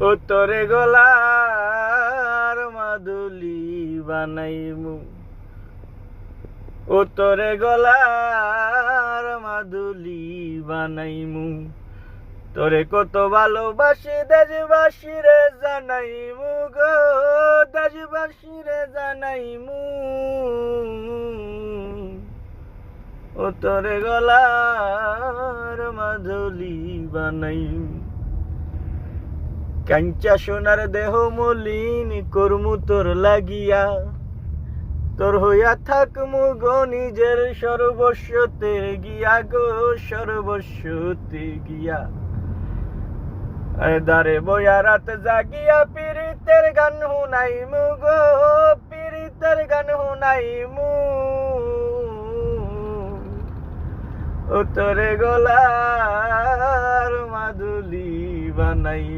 ও তোরে গলার মাদুলি বানাইমু, ও তোরে গলার মাদুলি বানাইমু, তোরে কত ভালোবাসি দেশবাসী রে জানাইমু গো, দেশবাসী রে জানাইমু, ও তোরে গলার মাদুলি বানাইমু। কাঞ্চা সোনার দেহ মলিন করমু তোর লাগিয়া, তোর হইয়া থাকমু গো নিজের সর্বস্বতে গিয়া গো, সর্বস্বতে গিয়া। দারে বইয়া রাত জাগিয়া পীড়িতের গান শুনাইমু গো, পীড়িতের গান শুনাইমু, ও তোরে গলার মাদুলি বানাইমু।